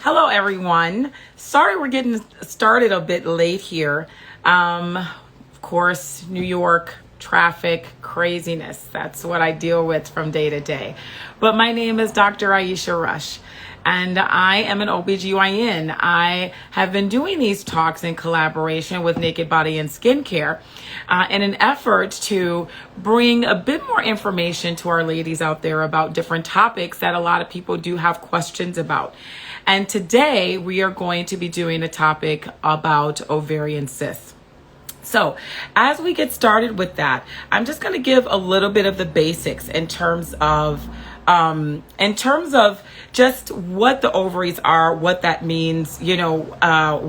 Hello, everyone. Sorry we're getting started a bit late here. Of course, New York traffic craziness. That's what I deal with from day to day. But my name is Dr. Aisha Rush, and I am an OBGYN. I have been doing these talks in collaboration with Naked Body and Skincare in an effort to bring a bit more information to our ladies out there about different topics that a lot of people do have questions about. And today we are going to be doing a topic about ovarian cysts. So as we get started with that, I'm just going to give a little bit of the basics in terms of just what the ovaries are, what that means, how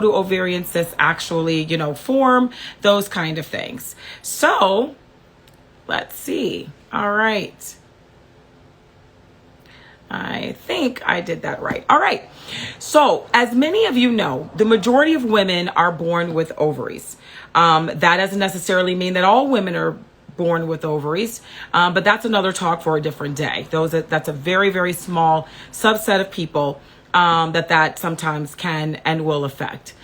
do ovarian cysts actually, form, those kind of things. So let's see. All right. I think I did that right. All right. So as many of you know, the majority of women are born with ovaries. That doesn't necessarily mean that all women are born with ovaries, but that's another talk for a different day. That's a very, very small subset of people that sometimes can and will affect.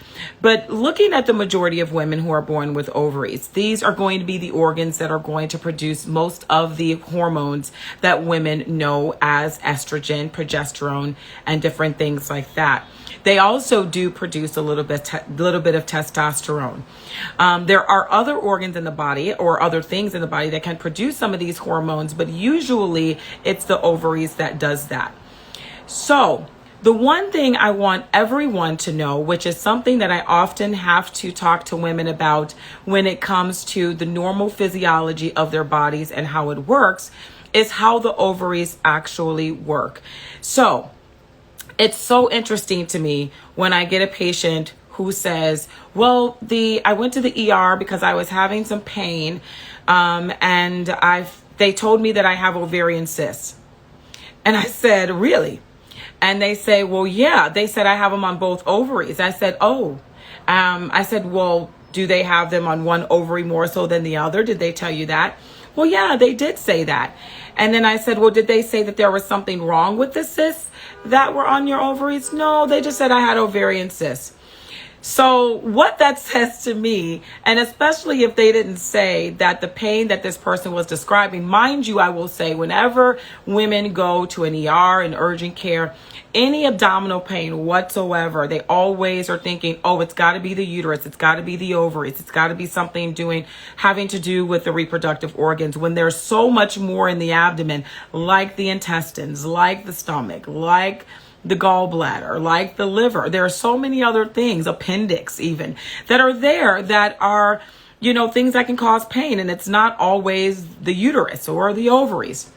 But looking at the majority of women who are born with ovaries, these are going to be the organs that are going to produce most of the hormones that women know as estrogen, progesterone, and different things like that. They also do produce a little bit of testosterone. There are other organs in the body or other things in the body that can produce some of these hormones, but usually it's the ovaries that does that. So the one thing I want everyone to know, which is something that I often have to talk to women about when it comes to the normal physiology of their bodies and how it works, is how the ovaries actually work. So it's so interesting to me when I get a patient who says, well, I went to the ER because I was having some pain, and they told me that I have ovarian cysts. And I said, really? And they say, well, yeah, they said I have them on both ovaries. I said, well, do they have them on one ovary more so than the other? Did they tell you that? Well, yeah, they did say that. And then I said, well, did they say that there was something wrong with the cysts that were on your ovaries? No, they just said I had ovarian cysts. So what that says to me, and especially if they didn't say that the pain that this person was describing, mind you, I will say whenever women go to an ER, an urgent care, any abdominal pain whatsoever, they always are thinking, oh, it's got to be the uterus, it's got to be the ovaries, it's got to be something having to do with the reproductive organs, when there's so much more in the abdomen, like the intestines, like the stomach, like the gallbladder, like the liver. There are so many other things, appendix even, that are there that are, things that can cause pain. And it's not always the uterus or the ovaries.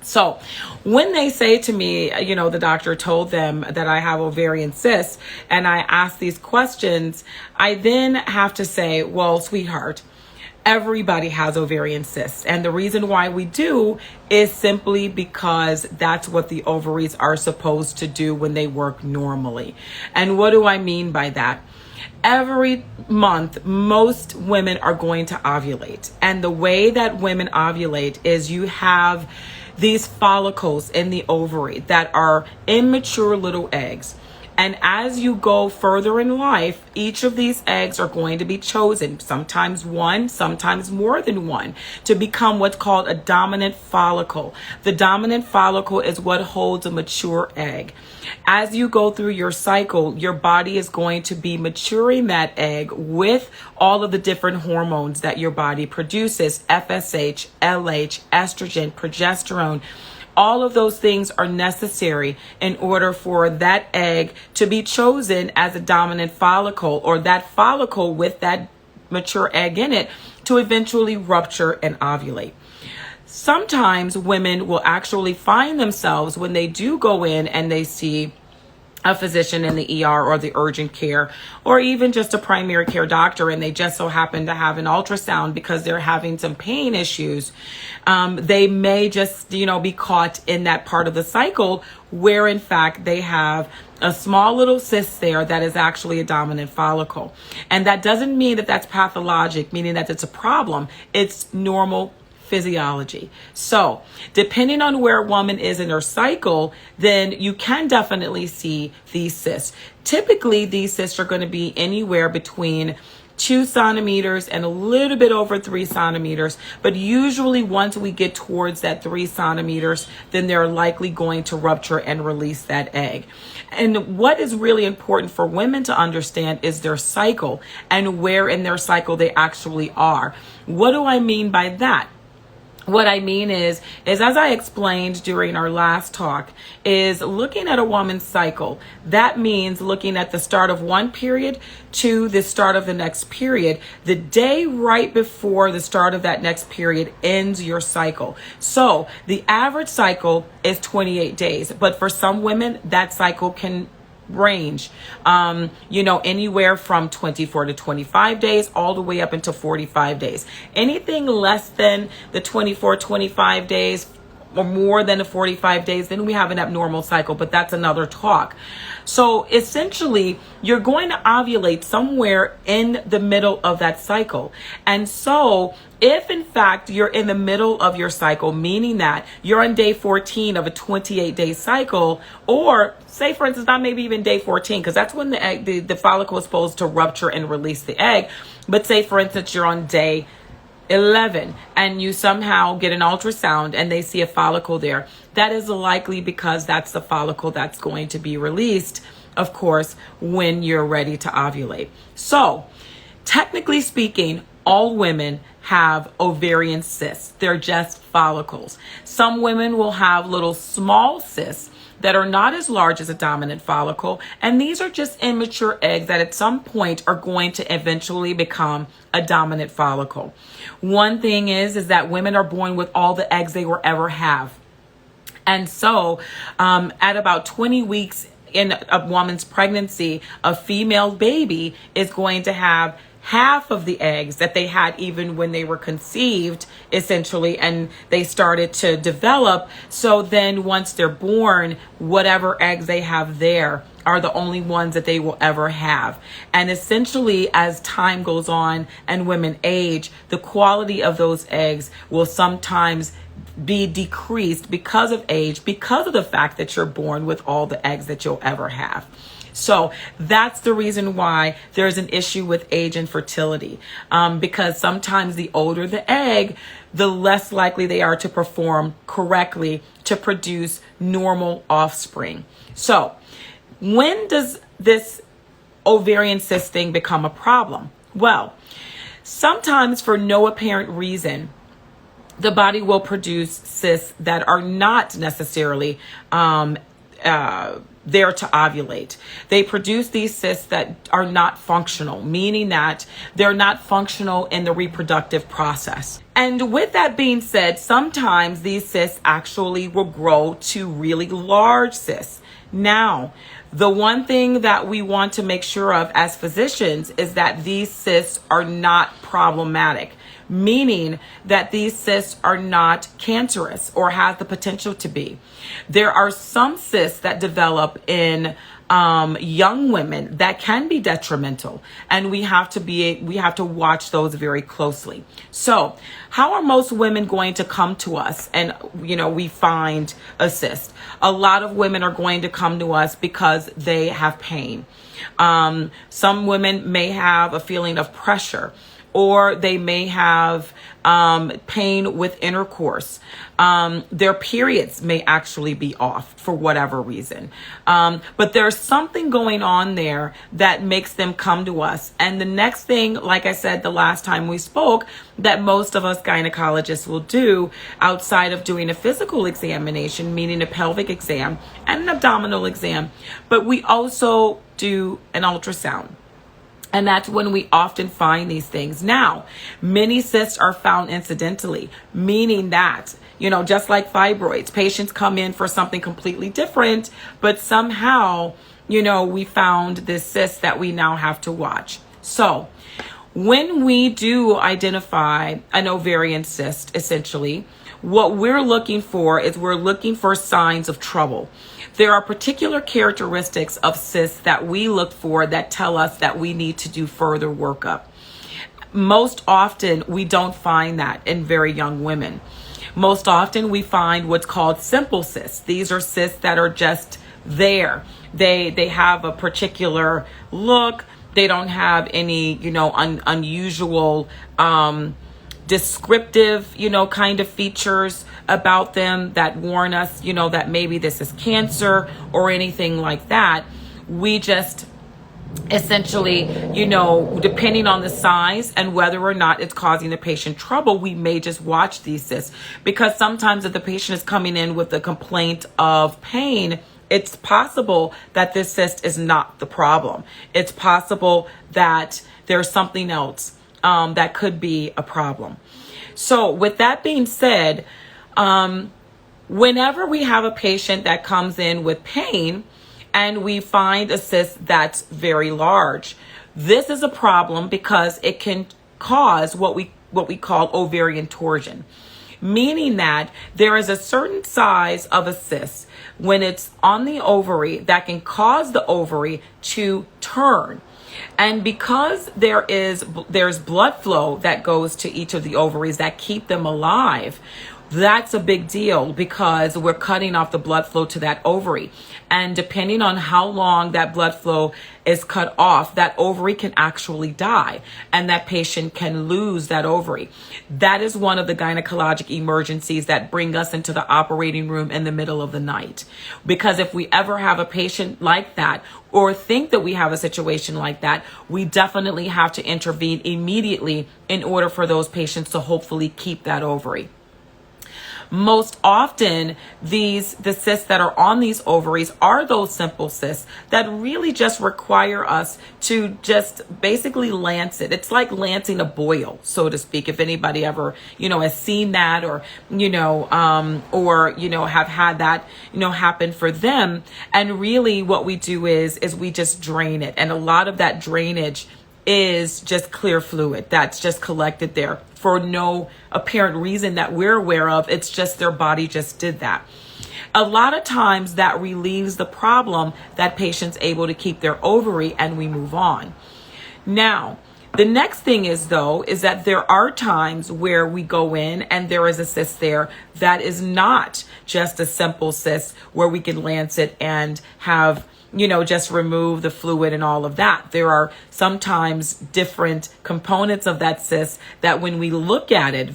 So when they say to me, the doctor told them that I have ovarian cysts, and I ask these questions, I then have to say, well, sweetheart, everybody has ovarian cysts. And the reason why we do is simply because that's what the ovaries are supposed to do when they work normally. And what do I mean by that? Every month, most women are going to ovulate. And the way that women ovulate is you have these follicles in the ovary that are immature little eggs. And as you go further in life, each of these eggs are going to be chosen, sometimes one, sometimes more than one, to become what's called a dominant follicle. The dominant follicle is what holds a mature egg. As you go through your cycle, your body is going to be maturing that egg with all of the different hormones that your body produces: FSH, LH, estrogen, progesterone. All of those things are necessary in order for that egg to be chosen as a dominant follicle, or that follicle with that mature egg in it to eventually rupture and ovulate. Sometimes women will actually find themselves, when they do go in and they see a physician in the ER or the urgent care, or even just a primary care doctor, and they just so happen to have an ultrasound because they're having some pain issues, they may just, be caught in that part of the cycle where in fact they have a small little cyst there that is actually a dominant follicle. And that doesn't mean that that's pathologic, meaning that it's a problem. It's normal physiology. So depending on where a woman is in her cycle, then you can definitely see these cysts. Typically, these cysts are going to be anywhere between 2 centimeters and a little bit over 3 centimeters. But usually once we get towards that 3 centimeters, then they're likely going to rupture and release that egg. And what is really important for women to understand is their cycle and where in their cycle they actually are. What do I mean by that? What I mean is as I explained during our last talk, is looking at a woman's cycle. That means looking at the start of one period to the start of the next period. The day right before the start of that next period ends your cycle. So the average cycle is 28 days, but for some women, that cycle can range, anywhere from 24 to 25 days, all the way up into 45 days. Anything less than the 24, 25 days or more than the 45 days, then we have an abnormal cycle, but that's another talk. So essentially, you're going to ovulate somewhere in the middle of that cycle. And so if in fact you're in the middle of your cycle, meaning that you're on day 14 of a 28-day cycle, or say for instance, not maybe even day 14, because that's when the egg, the follicle is supposed to rupture and release the egg. But say for instance, you're on day 11 and you somehow get an ultrasound and they see a follicle there. That is likely because that's the follicle that's going to be released, of course, when you're ready to ovulate. So technically speaking, all women have ovarian cysts. They're just follicles. Some women will have little small cysts that are not as large as a dominant follicle. And these are just immature eggs that at some point are going to eventually become a dominant follicle. One thing is that women are born with all the eggs they will ever have. And so at about 20 weeks in a woman's pregnancy, a female baby is going to have half of the eggs that they had even when they were conceived, essentially, and they started to develop. So then once they're born, whatever eggs they have there are the only ones that they will ever have. And essentially, as time goes on and women age, the quality of those eggs will sometimes be decreased because of age, because of the fact that you're born with all the eggs that you'll ever have. So that's the reason why there's an issue with age and fertility, because sometimes the older the egg, the less likely they are to perform correctly to produce normal offspring. So when does this ovarian cyst thing become a problem? Well, sometimes for no apparent reason, the body will produce cysts that are not necessarily there to ovulate. They produce these cysts that are not functional, meaning that they're not functional in the reproductive process. And with that being said, sometimes these cysts actually will grow to really large cysts. Now, the one thing that we want to make sure of as physicians is that these cysts are not problematic, meaning that these cysts are not cancerous or have the potential to be. There are some cysts that develop in young women that can be detrimental, and we have to watch those very closely. So how are most women going to come to us and we find a cyst? A lot of women are going to come to us because they have pain. Some women may have a feeling of pressure, or they may have pain with intercourse. Their periods may actually be off for whatever reason. But there's something going on there that makes them come to us. And the next thing, like I said the last time we spoke, that most of us gynecologists will do outside of doing a physical examination, meaning a pelvic exam and an abdominal exam, but we also do an ultrasound. And that's when we often find these things. Now, many cysts are found incidentally, meaning that, just like fibroids, patients come in for something completely different, but somehow, we found this cyst that we now have to watch. So when we do identify an ovarian cyst, essentially, what we're looking for is we're looking for signs of trouble. There are particular characteristics of cysts that we look for that tell us that we need to do further workup. Most often, we don't find that in very young women. Most often, we find what's called simple cysts. These are cysts that are just there. They have a particular look. They don't have any, unusual, descriptive, kind of features about them that warn us, that maybe this is cancer or anything like that. We just essentially, depending on the size and whether or not it's causing the patient trouble, we may just watch these cysts, because sometimes if the patient is coming in with a complaint of pain, it's possible that this cyst is not the problem. It's possible that there's something else that could be a problem. So with that being said, whenever we have a patient that comes in with pain and we find a cyst that's very large, this is a problem because it can cause what we call ovarian torsion, meaning that there is a certain size of a cyst when it's on the ovary that can cause the ovary to turn. And because there's blood flow that goes to each of the ovaries that keep them alive, that's a big deal because we're cutting off the blood flow to that ovary. And depending on how long that blood flow is cut off, that ovary can actually die and that patient can lose that ovary. That is one of the gynecologic emergencies that bring us into the operating room in the middle of the night. Because if we ever have a patient like that or think that we have a situation like that, we definitely have to intervene immediately in order for those patients to hopefully keep that ovary. Most often, the cysts that are on these ovaries are those simple cysts that really just require us to just basically lance it. It's like lancing a boil, so to speak. If anybody ever, has seen that or have had that, happen for them. And really what we do is we just drain it. And a lot of that drainage is just clear fluid that's just collected there for no apparent reason that we're aware of. It's just their body just did that. A lot of times that relieves the problem, that patient's able to keep their ovary, and we move on. Now, the next thing is that there are times where we go in and there is a cyst there that is not just a simple cyst where we can lance it and have just remove the fluid and all of that. There are sometimes different components of that cyst that when we look at it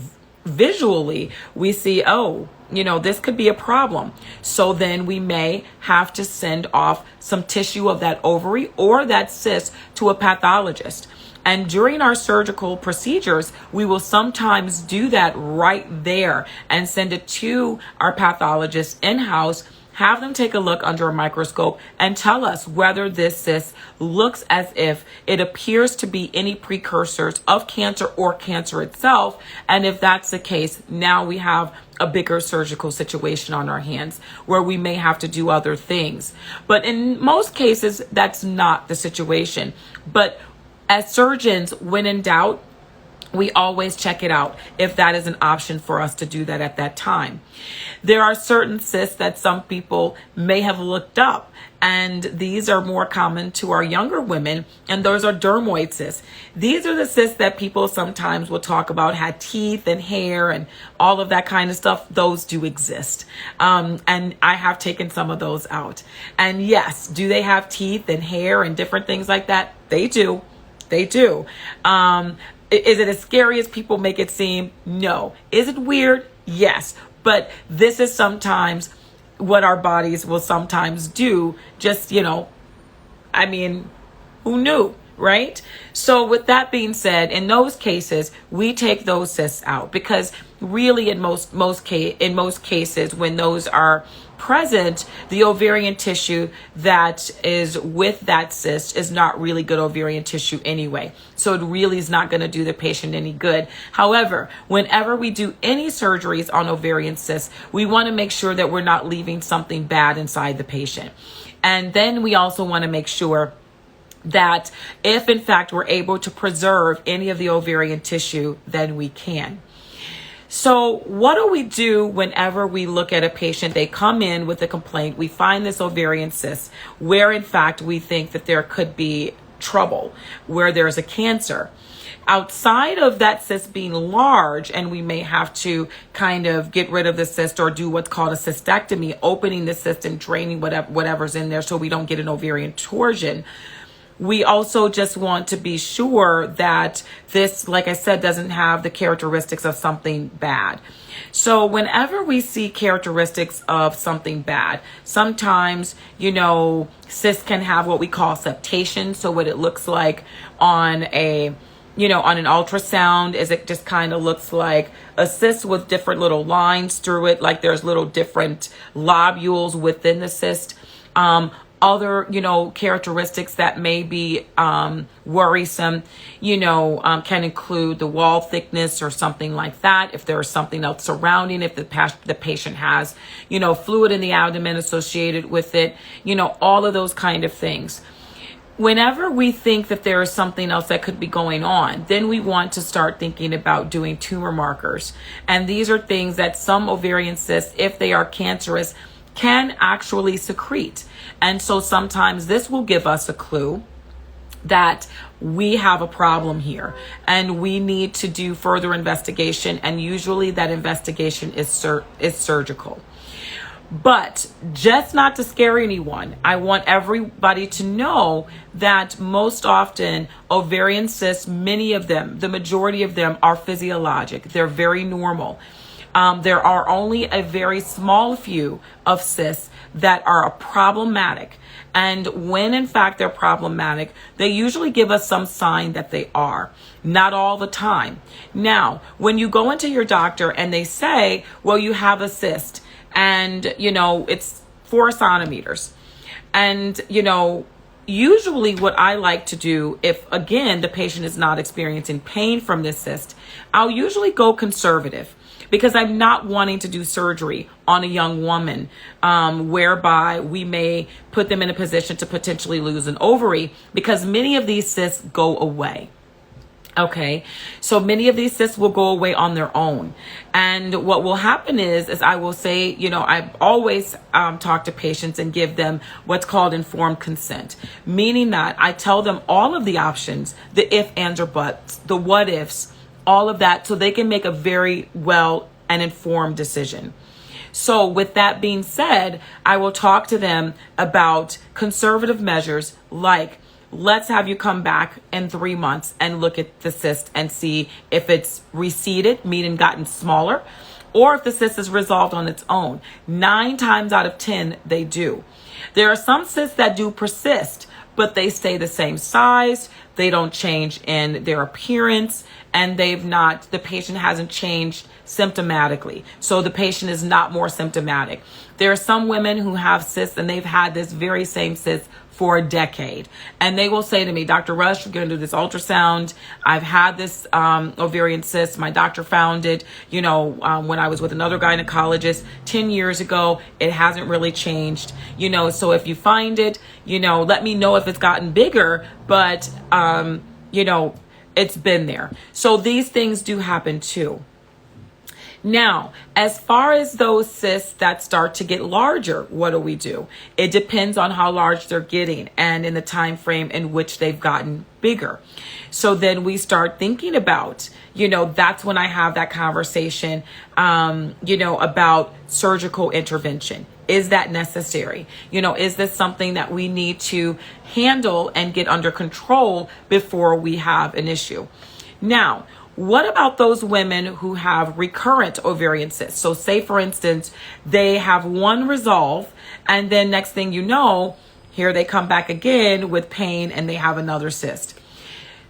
visually, we see, this could be a problem. So then we may have to send off some tissue of that ovary or that cyst to a pathologist. And during our surgical procedures, we will sometimes do that right there and send it to our pathologist in-house, have them take a look under a microscope and tell us whether this cyst looks as if it appears to be any precursors of cancer or cancer itself. And if that's the case, now we have a bigger surgical situation on our hands where we may have to do other things. But in most cases, that's not the situation. But as surgeons, when in doubt, we always check it out if that is an option for us to do that at that time. There are certain cysts that some people may have looked up, and these are more common to our younger women, and those are dermoid cysts. These are the cysts that people sometimes will talk about had teeth and hair and all of that kind of stuff. Those do exist. And I have taken some of those out. And yes, do they have teeth and hair and different things like that? They do. They do. Is it as scary as people make it seem? No. Is it weird? Yes. But this is sometimes what our bodies will sometimes do. Just, who knew, right? So with that being said, in those cases, we take those cysts out because really in most cases, when those are present, the ovarian tissue that is with that cyst is not really good ovarian tissue anyway. So it really is not going to do the patient any good. However, whenever we do any surgeries on ovarian cysts, we want to make sure that we're not leaving something bad inside the patient. And then we also want to make sure that if in fact we're able to preserve any of the ovarian tissue, then we can. So what do we do whenever we look at a patient? They come in with a complaint. We find this ovarian cyst where in fact we think that there could be trouble, where there's a cancer. Outside of that cyst being large, and we may have to kind of get rid of the cyst or do what's called a cystectomy, opening the cyst and draining whatever's in there so we don't get an ovarian torsion. We also just want to be sure that this, like I said, doesn't have the characteristics of something bad. So whenever we see characteristics of something bad, sometimes, cysts can have what we call septation. So what it looks like on an ultrasound is it just kind of looks like a cyst with different little lines through it, like there's little different lobules within the cyst. Other, characteristics that may be worrisome, can include the wall thickness or something like that. If there is something else surrounding, if the patient has, fluid in the abdomen associated with it, all of those kind of things. Whenever we think that there is something else that could be going on, then we want to start thinking about doing tumor markers. And these are things that some ovarian cysts, if they are cancerous, can actually secrete. And so sometimes this will give us a clue that we have a problem here and we need to do further investigation. And usually that investigation is surgical. But just not to scare anyone, I want everybody to know that most often ovarian cysts, many of them, the majority of them are physiologic. They're very normal. There are only a very small few of cysts that are problematic. And when in fact they're problematic, they usually give us some sign that they are. Not all the time. Now, when you go into your doctor and they say, well, you have a cyst and, it's 4 centimeters. And, usually what I like to do, if again, the patient is not experiencing pain from this cyst, I'll usually go conservative. Because I'm not wanting to do surgery on a young woman whereby we may put them in a position to potentially lose an ovary, because many of these cysts go away. Okay, so many of these cysts will go away on their own. And what will happen is I will say, I always talk to patients and give them what's called informed consent, meaning that I tell them all of the options, the if, ands, or buts, the what ifs, all of that, so they can make a very well and informed decision. So with that being said, I will talk to them about conservative measures like, let's have you come back in 3 months and look at the cyst and see if it's receded, meaning gotten smaller, or if the cyst is resolved on its own. 9 times out of 10, they do. There are some cysts that do persist, but they stay the same size. They don't change in their appearance, and the patient hasn't changed symptomatically. So the patient is not more symptomatic. There are some women who have cysts and they've had this very same cyst for a decade. And they will say to me, Dr. Rush, we're going to do this ultrasound. I've had this ovarian cyst. My doctor found it, when I was with another gynecologist 10 years ago. It hasn't really changed, so if you find it, let me know if it's gotten bigger, but, it's been there. So these things do happen too. Now, as far as those cysts that start to get larger, what do? It depends on how large they're getting and in the time frame in which they've gotten bigger. So then we start thinking about, that's when I have that conversation, about surgical intervention. Is that necessary? Is this something that we need to handle and get under control before we have an issue? Now, what about those women who have recurrent ovarian cysts? So say, for instance, they have one resolve and then next thing you know, here they come back again with pain and they have another cyst.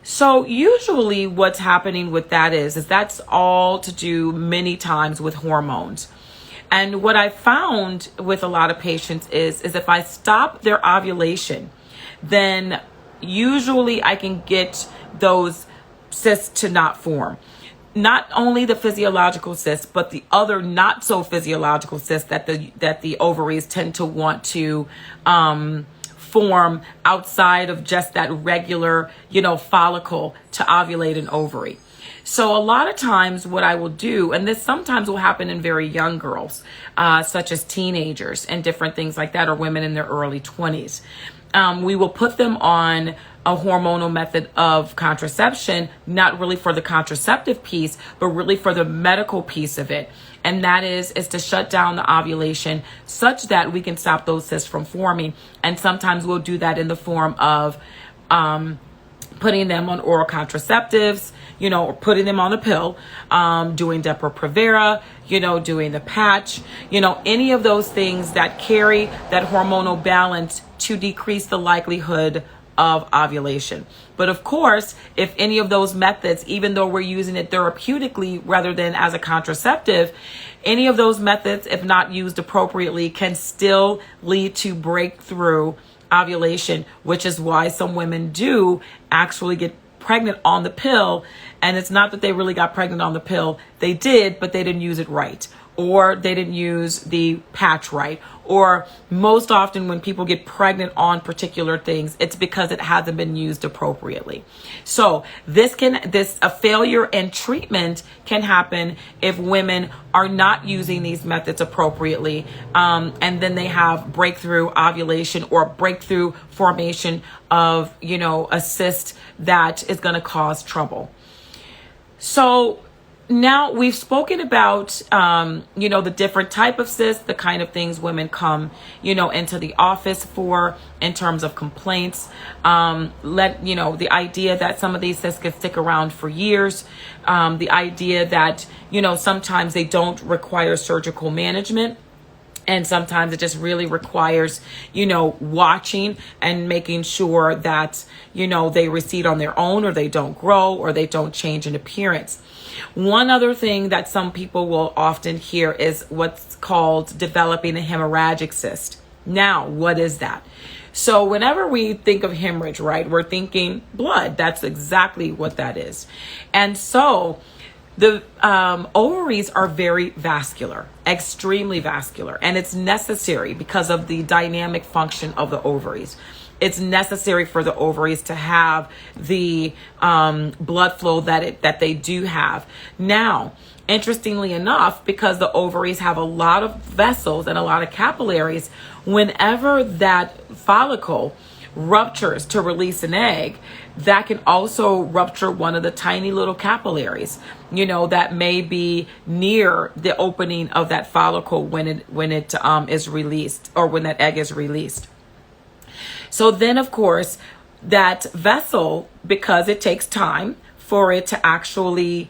So usually what's happening with that is that's all to do many times with hormones. And what I found with a lot of patients is if I stop their ovulation, then usually I can get those cysts to not form. Not only the physiological cysts, but the other not so physiological cysts that the ovaries tend to want to form outside of just that regular, follicle to ovulate an ovary. So a lot of times what I will do, and this sometimes will happen in very young girls, such as teenagers and different things like that, or women in their early 20s. We will put them on a hormonal method of contraception, not really for the contraceptive piece, but really for the medical piece of it. And that is to shut down the ovulation such that we can stop those cysts from forming. And sometimes we'll do that in the form of putting them on oral contraceptives, or putting them on a pill, doing Depo-Provera, doing the patch, any of those things that carry that hormonal balance to decrease the likelihood of ovulation. But of course, if any of those methods, even though we're using it therapeutically rather than as a contraceptive, any of those methods, if not used appropriately, can still lead to breakthrough ovulation, which is why some women do actually get pregnant on the pill. And it's not that they really got pregnant on the pill. They did, but they didn't use it right, or they didn't use the patch right. Or most often when people get pregnant on particular things, it's because it hasn't been used appropriately. So a failure in treatment can happen if women are not using these methods appropriately. And then they have breakthrough ovulation or breakthrough formation of, a cyst that is going to cause trouble. So now we've spoken about, the different type of cysts, the kind of things women come, into the office for in terms of complaints. The idea that some of these cysts can stick around for years. The idea that, sometimes they don't require surgical management. And sometimes it just really requires, watching and making sure that, they recede on their own, or they don't grow, or they don't change in appearance. One other thing that some people will often hear is what's called developing a hemorrhagic cyst. Now, what is that? So whenever we think of hemorrhage, right, we're thinking blood. That's exactly what that is. And so the ovaries are very vascular, extremely vascular, and it's necessary because of the dynamic function of the ovaries. It's necessary for the ovaries to have the blood flow that they do have. Now, interestingly enough, because the ovaries have a lot of vessels and a lot of capillaries, whenever that follicle ruptures to release an egg, that can also rupture one of the tiny little capillaries, that may be near the opening of that follicle when it is released, or when that egg is released. So then, of course, that vessel, because it takes time for it to actually,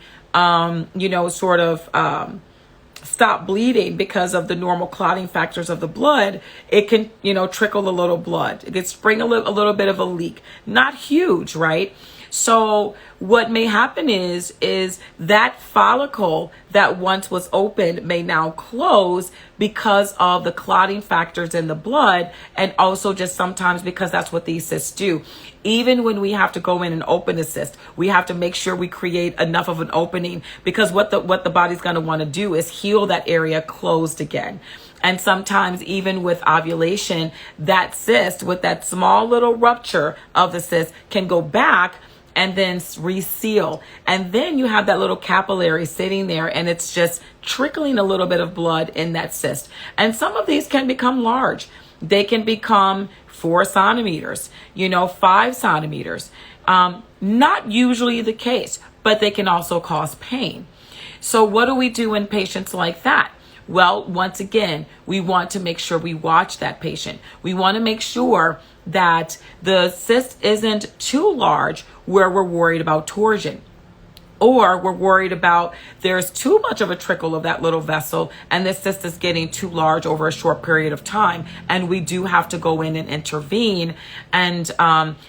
stop bleeding because of the normal clotting factors of the blood, it can, trickle a little blood. It can spring a little bit of a leak. Not huge, right? So what may happen is that follicle that once was open may now close because of the clotting factors in the blood, and also just sometimes because that's what these cysts do. Even when we have to go in and open a cyst, we have to make sure we create enough of an opening, because what the body's going to want to do is heal that area closed again. And sometimes even with ovulation, that cyst, with that small little rupture of the cyst, can go back and then reseal. And then you have that little capillary sitting there, and it's just trickling a little bit of blood in that cyst. And some of these can become large. They can become 4 centimeters, 5 centimeters. Not usually the case, but they can also cause pain. So what do we do in patients like that? Well, once again, we want to make sure we watch that patient. We want to make sure that the cyst isn't too large where we're worried about torsion, or we're worried about there's too much of a trickle of that little vessel and the cyst is getting too large over a short period of time. And we do have to go in and intervene and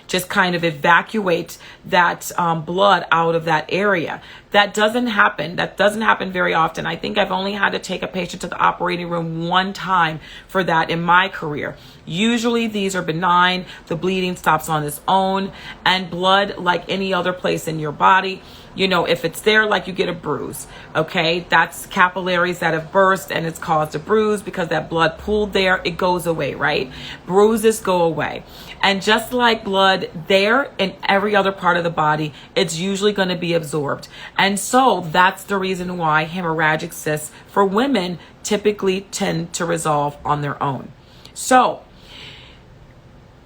just kind of evacuate that blood out of that area. That doesn't happen. That doesn't happen very often. I think I've only had to take a patient to the operating room one time for that in my career. Usually these are benign. The bleeding stops on its own, and blood, like any other place in your body, if it's there, like you get a bruise, okay, that's capillaries that have burst and it's caused a bruise because that blood pooled there. It goes away, right? Bruises go away. And just like blood there in every other part of the body, it's usually going to be absorbed. And so that's the reason why hemorrhagic cysts for women typically tend to resolve on their own. So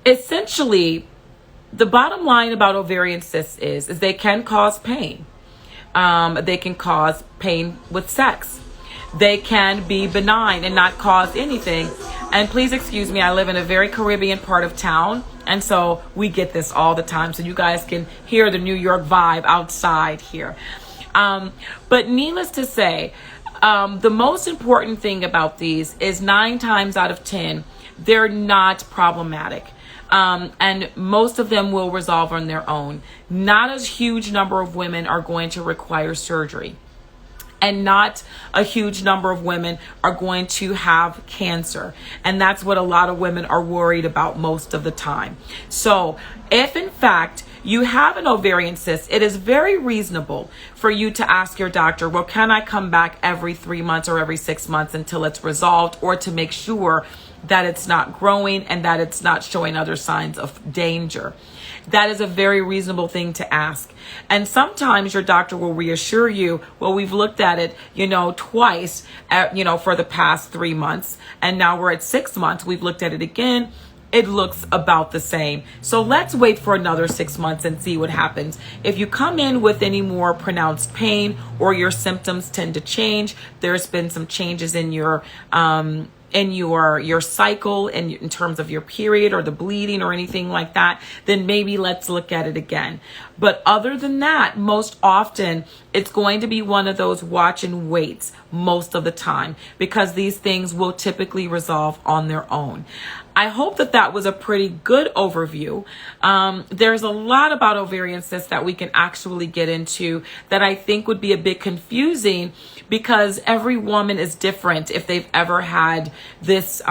essentially, the bottom line about ovarian cysts is they can cause pain. They can cause pain with sex. They can be benign and not cause anything. And please excuse me, I live in a very Caribbean part of town, and so we get this all the time. So you guys can hear the New York vibe outside here. But needless to say, the most important thing about these is 9 times out of 10, they're not problematic. And most of them will resolve on their own. Not a huge number of women are going to require surgery. And not a huge number of women are going to have cancer. And that's what a lot of women are worried about most of the time. So if in fact you have an ovarian cyst, it is very reasonable for you to ask your doctor, well, can I come back every 3 months or every 6 months until it's resolved, or to make sure that it's not growing and that it's not showing other signs of danger. That is a very reasonable thing to ask. And sometimes your doctor will reassure you, well, we've looked at it, twice, for the past 3 months. And now we're at 6 months. We've looked at it again. It looks about the same. So let's wait for another 6 months and see what happens. If you come in with any more pronounced pain or your symptoms tend to change, there's been some changes in your cycle in terms of your period or the bleeding or anything like that, then maybe let's look at it again. But other than that, most often it's going to be one of those watch and waits most of the time, because these things will typically resolve on their own. I hope that was a pretty good overview. There's a lot about ovarian cysts that we can actually get into that I think would be a bit confusing, because every woman is different if they've ever had this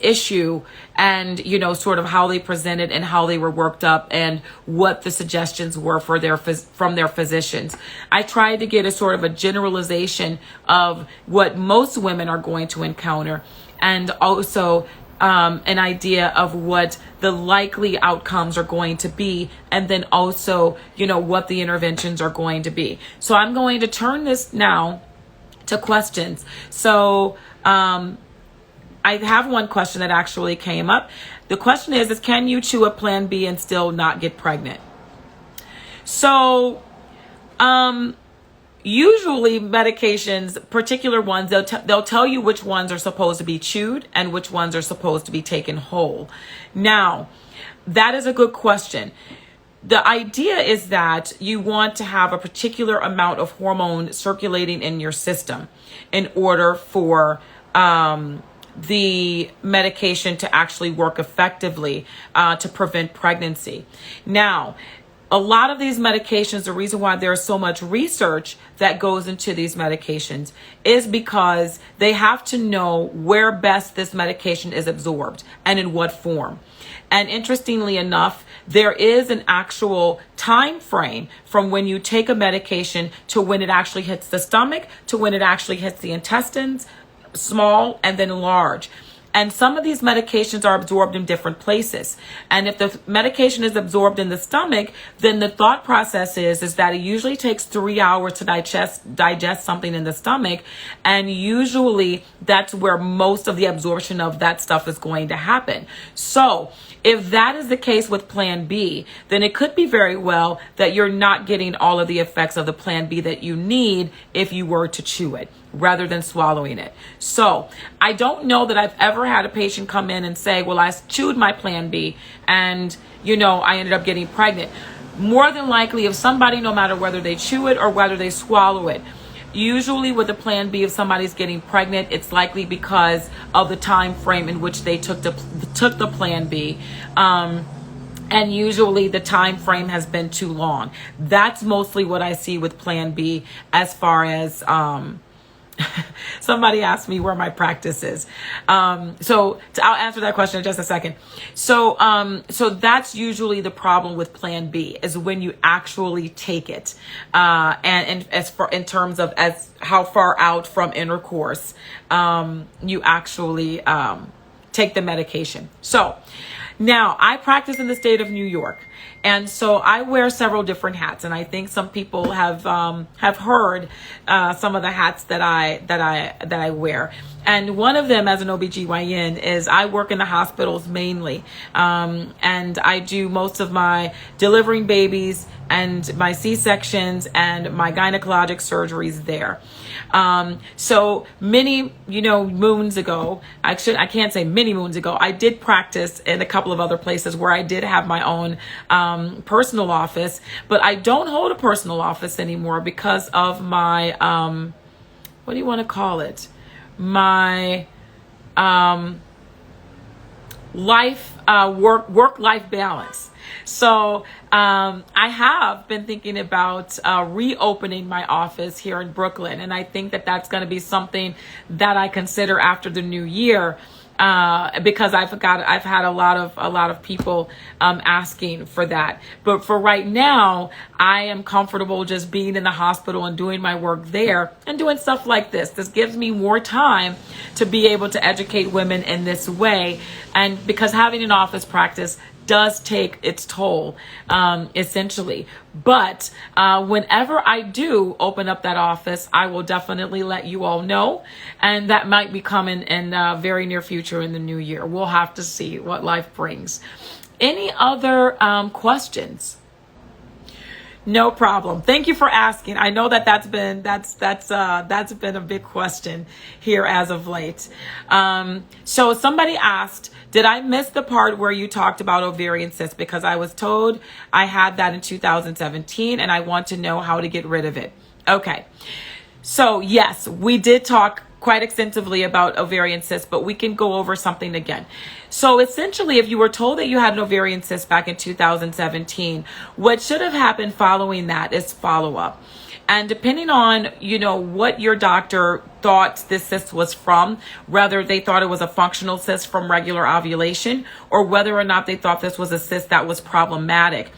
issue, and sort of how they presented and how they were worked up and what the suggestions were from their physicians. I tried to get a sort of a generalization of what most women are going to encounter, and also an idea of what the likely outcomes are going to be, and then also, what the interventions are going to be. So I'm going to turn this now to questions. So I have one question that actually came up. The question is can you chew a Plan B and still not get pregnant? So usually medications, particular ones, they'll tell you which ones are supposed to be chewed and which ones are supposed to be taken whole. Now, that is a good question. The idea is that you want to have a particular amount of hormone circulating in your system in order for the medication to actually work effectively to prevent pregnancy. Now, a lot of these medications, the reason why there's so much research that goes into these medications is because they have to know where best this medication is absorbed and in what form. And interestingly enough, there is an actual time frame from when you take a medication to when it actually hits the stomach to when it actually hits the intestines, small and then large. And some of these medications are absorbed in different places. And if the medication is absorbed in the stomach, then the thought process is that it usually takes 3 hours to digest something in the stomach. And usually that's where most of the absorption of that stuff is going to happen. So if that is the case with Plan B, then it could be very well that you're not getting all of the effects of the Plan B that you need if you were to chew it rather than swallowing it. So I don't know that I've ever had a patient come in and say, well, I chewed my Plan B and, I ended up getting pregnant. More than likely, if somebody, no matter whether they chew it or whether they swallow it, usually with the Plan B, if somebody's getting pregnant, it's likely because of the time frame in which they took the Plan B. And usually the time frame has been too long. That's mostly what I see with Plan B as far as Somebody asked me where my practice is. I'll answer that question in just a second. So that's usually the problem with Plan B, is when you actually take it, and as far in terms of as how far out from intercourse, you actually take the medication. So now I practice in the state of New York. And so I wear several different hats, and I think some people have heard some of the hats that I wear. And one of them, as an OBGYN, is I work in the hospitals mainly, and I do most of my delivering babies and my C-sections and my gynecologic surgeries there. So many, moons ago, I can't say many moons ago, I did practice in a couple of other places where I did have my own personal office, but I don't hold a personal office anymore because of my, what do you want to call it? My work-life balance. So I have been thinking about reopening my office here in Brooklyn, and I think that that's going to be something that I consider after the new year, because I've had a lot of people asking for that. But for right now, I am comfortable just being in the hospital and doing my work there and doing stuff like this. This gives me more time to be able to educate women in this way, and because having an office practice does take its toll, essentially. But whenever I do open up that office, I will definitely let you all know. And that might be coming in very near future in the new year. We'll have to see what life brings. Any other questions? No problem. Thank you for asking. I know that's been a big question here as of late. So somebody asked, did I miss the part where you talked about ovarian cysts? Because I was told I had that in 2017 and I want to know how to get rid of it. Okay. So yes, we did talk quite extensively about ovarian cysts, but we can go over something again. So essentially, if you were told that you had an ovarian cyst back in 2017, what should have happened following that is follow-up. And depending on, what your doctor thought this cyst was from, whether they thought it was a functional cyst from regular ovulation, or whether or not they thought this was a cyst that was problematic.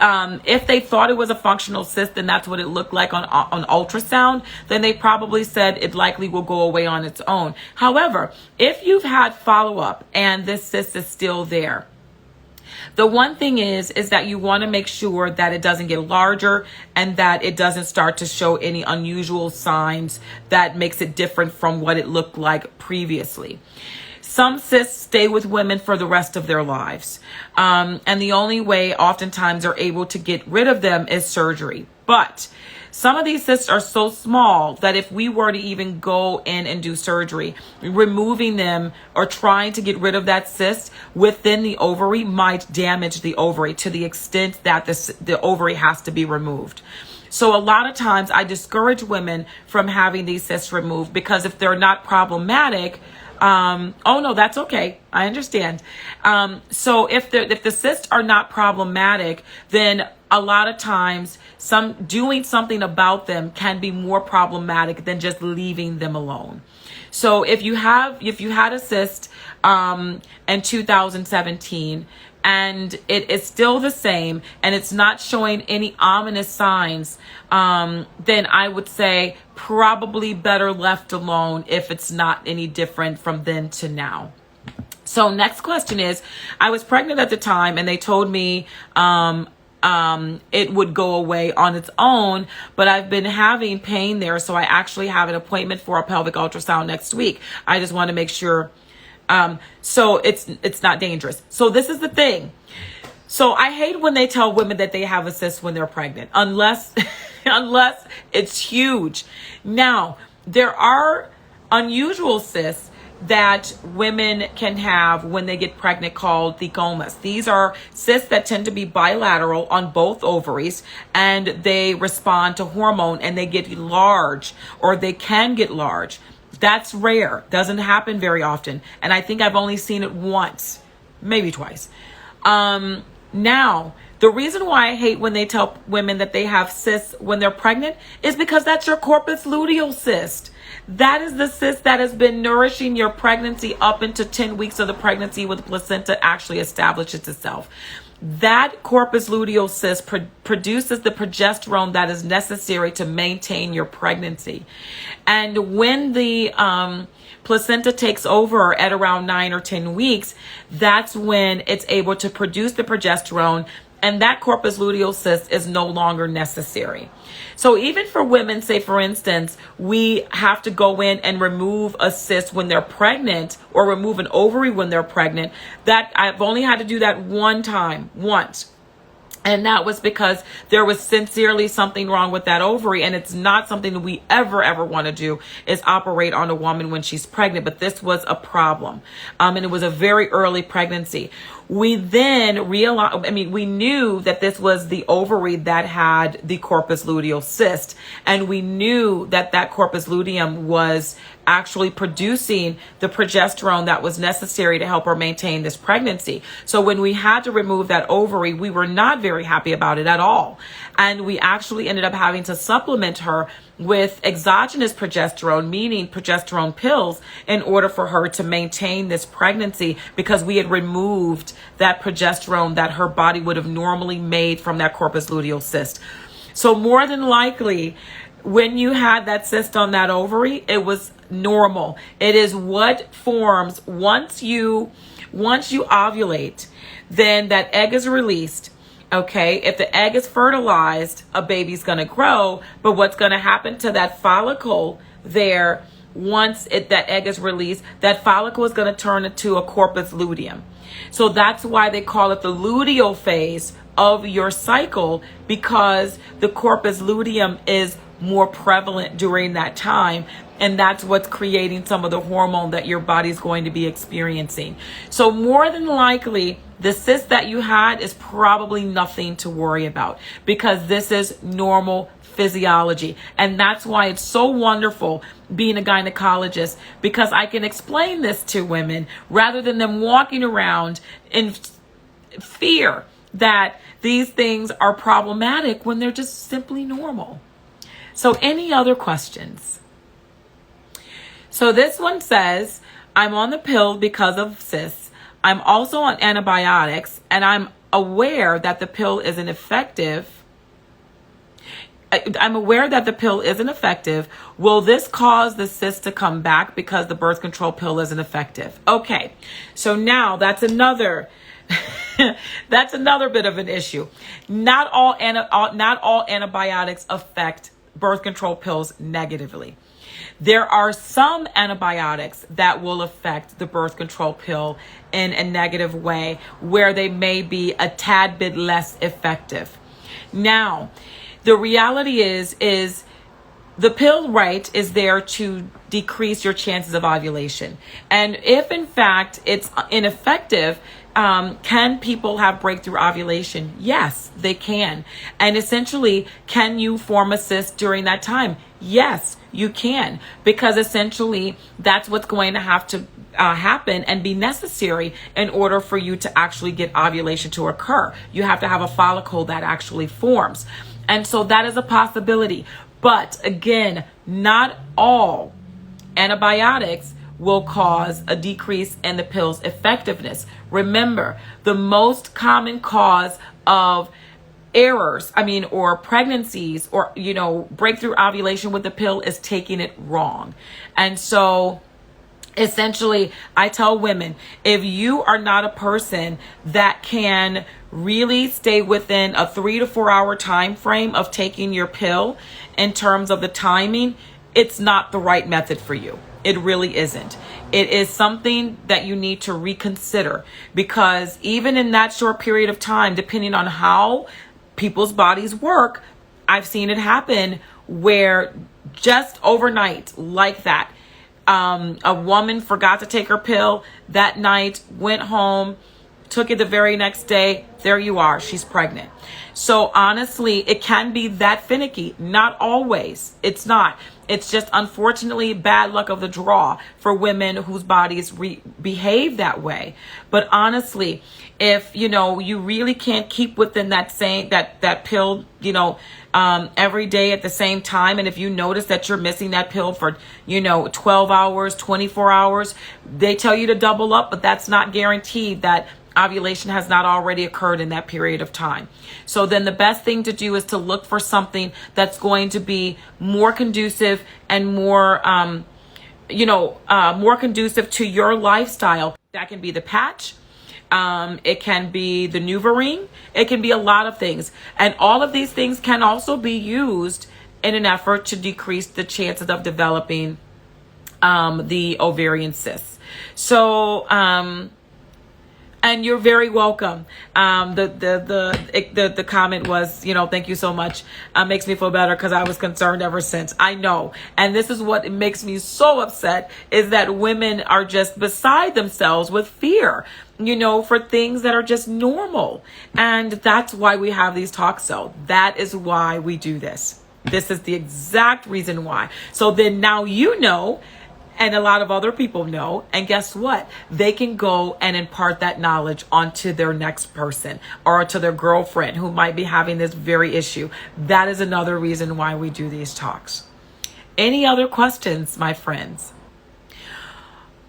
If they thought it was a functional cyst, then that's what it looked like on ultrasound, then they probably said it likely will go away on its own. However, if you've had follow-up and this cyst is still there, the one thing is that you want to make sure that it doesn't get larger and that it doesn't start to show any unusual signs that makes it different from what it looked like previously. Some cysts stay with women for the rest of their lives. And the only way oftentimes they're able to get rid of them is surgery. But some of these cysts are so small that if we were to even go in and do surgery, removing them or trying to get rid of that cyst within the ovary might damage the ovary to the extent that the ovary has to be removed. So a lot of times I discourage women from having these cysts removed because if they're not problematic, oh no, that's okay. I understand. So if the cysts are not problematic, then a lot of times doing something about them can be more problematic than just leaving them alone. So if you had a cyst in 2017 and it is still the same and it's not showing any ominous signs, then I would say probably better left alone if it's not any different from then to now. So next question is, I was pregnant at the time and they told me it would go away on its own, but I've been having pain there. So I actually have an appointment for a pelvic ultrasound next week. I just want to make sure. So it's not dangerous. So this is the thing. So I hate when they tell women that they have a cyst when they're pregnant, unless it's huge. Now, there are unusual cysts that women can have when they get pregnant called thecomas. These are cysts that tend to be bilateral on both ovaries and they respond to hormone and they get large, or they can get large. That's rare. Doesn't happen very often. And I think I've only seen it once, maybe twice. Now, The reason why I hate when they tell women that they have cysts when they're pregnant is because that's your corpus luteal cyst. That is the cyst that has been nourishing your pregnancy up into 10 weeks of the pregnancy when the placenta actually establishes itself. That corpus luteal cyst produces the progesterone that is necessary to maintain your pregnancy. And when the placenta takes over at around 9 or 10 weeks, that's when it's able to produce the progesterone, and that corpus luteal cyst is no longer necessary. So even for women, say for instance, we have to go in and remove a cyst when they're pregnant, or remove an ovary when they're pregnant, that I've only had to do that once. And that was because there was sincerely something wrong with that ovary. And it's not something that we ever want to do, is operate on a woman when she's pregnant. But this was a problem. And it was a very early pregnancy. We then realized, we knew that this was the ovary that had the corpus luteal cyst. And we knew that that corpus luteum was actually producing the progesterone that was necessary to help her maintain this pregnancy. So when we had to remove that ovary, we were not very happy about it at all. And we actually ended up having to supplement her with exogenous progesterone, meaning progesterone pills, in order for her to maintain this pregnancy, because we had removed that progesterone that her body would have normally made from that corpus luteal cyst. So more than likely, when you had that cyst on that ovary, it was normal. It is what forms once you ovulate, then that egg is released. Okay, if the egg is fertilized, a baby's going to grow. But what's going to happen to that follicle there, once that egg is released, that follicle is going to turn into a corpus luteum. So that's why they call it the luteal phase of your cycle, because the corpus luteum is more prevalent during that time. And that's what's creating some of the hormone that your body's going to be experiencing. So more than likely, the cyst that you had is probably nothing to worry about, because this is normal physiology. And that's why it's so wonderful being a gynecologist, because I can explain this to women rather than them walking around in fear that these things are problematic when they're just simply normal. So any other questions? So this one says, I'm on the pill because of cysts. I'm also on antibiotics, and I'm aware that the pill isn't effective. Will this cause the cyst to come back because the birth control pill isn't effective? Okay, so now that's another that's another bit of an issue. Not all antibiotics affect birth control pills negatively. There are some antibiotics that will affect the birth control pill in a negative way, where they may be a tad bit less effective. Now, the reality is the pill, right, is there to decrease your chances of ovulation. And if in fact it's ineffective, can people have breakthrough ovulation? Yes, they can. And essentially, can you form a cyst during that time? Yes, you can, because essentially that's what's going to have to happen and be necessary in order for you to actually get ovulation to occur. You have to have a follicle that actually forms. And so that is a possibility. But again, not all antibiotics will cause a decrease in the pill's effectiveness. Remember, the most common cause of errors, or pregnancies, or, breakthrough ovulation with the pill is taking it wrong. And so essentially, I tell women, if you are not a person that can really stay within a 3 to 4 hour time frame of taking your pill in terms of the timing, it's not the right method for you. It really isn't. It is something that you need to reconsider, because even in that short period of time, depending on how people's bodies work, I've seen it happen where just overnight, like that, a woman forgot to take her pill that night, went home, took it the very next day, there you are, she's pregnant. So honestly, it can be that finicky. Not always. It's not. It's just unfortunately bad luck of the draw for women whose bodies behave that way. But honestly, if you really can't keep within that pill, every day at the same time, and if you notice that you're missing that pill for 12 hours, 24 hours, they tell you to double up, but that's not guaranteed that ovulation has not already occurred in that period of time. So then the best thing to do is to look for something that's going to be more conducive and more conducive to your lifestyle. That can be the patch. It can be the NuvaRing. It can be a lot of things. And all of these things can also be used in an effort to decrease the chances of developing the ovarian cysts. So, and you're very welcome. The comment was, thank you so much. Makes me feel better because I was concerned ever since. I know. And this is what makes me so upset, is that women are just beside themselves with fear, for things that are just normal. And that's why we have these talks. So that is why we do this. This is the exact reason why. So then now and a lot of other people know, and guess what? They can go and impart that knowledge onto their next person or to their girlfriend who might be having this very issue. That is another reason why we do these talks. Any other questions, my friends?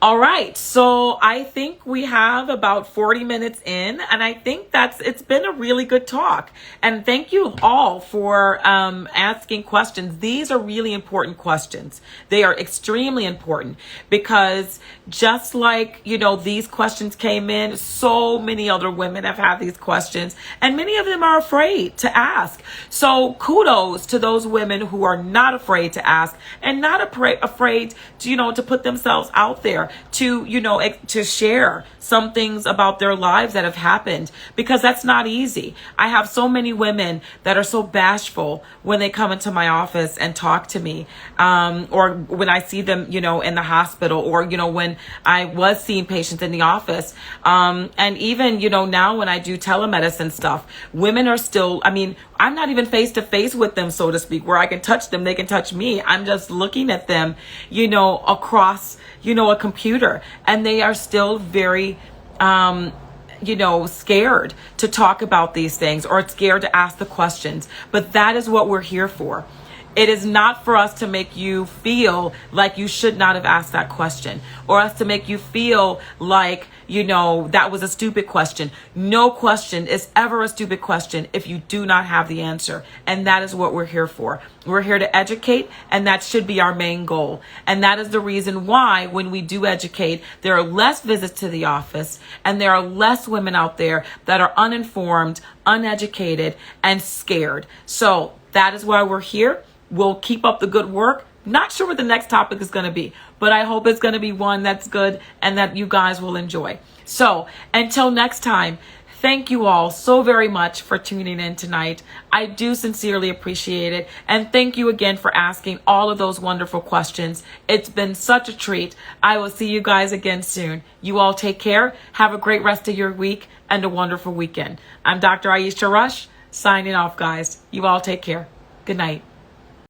All right, so I think we have about 40 minutes in, and I think it's been a really good talk. And thank you all for asking questions. These are really important questions. They are extremely important because just like, these questions came in, so many other women have had these questions, and many of them are afraid to ask. So kudos to those women who are not afraid to ask and not afraid to, to put themselves out there, to share some things about their lives that have happened, because that's not easy. I have so many women that are so bashful when they come into my office and talk to me, or when I see them, in the hospital, or, when I was seeing patients in the office. And even, now when I do telemedicine stuff, women are still, I'm not even face to face with them, so to speak, where I can touch them, they can touch me. I'm just looking at them, across, a computer, and they are still very, scared to talk about these things or scared to ask the questions. But that is what we're here for. It is not for us to make you feel like you should not have asked that question, or us to make you feel like, that was a stupid question. No question is ever a stupid question if you do not have the answer. And that is what we're here for. We're here to educate, and that should be our main goal. And that is the reason why when we do educate, there are less visits to the office, and there are less women out there that are uninformed, uneducated, and scared. So that is why we're here. We'll keep up the good work. Not sure what the next topic is going to be, but I hope it's going to be one that's good and that you guys will enjoy. So until next time, thank you all so very much for tuning in tonight. I do sincerely appreciate it. And thank you again for asking all of those wonderful questions. It's been such a treat. I will see you guys again soon. You all take care. Have a great rest of your week and a wonderful weekend. I'm Dr. Aisha Rush, signing off, guys. You all take care. Good night.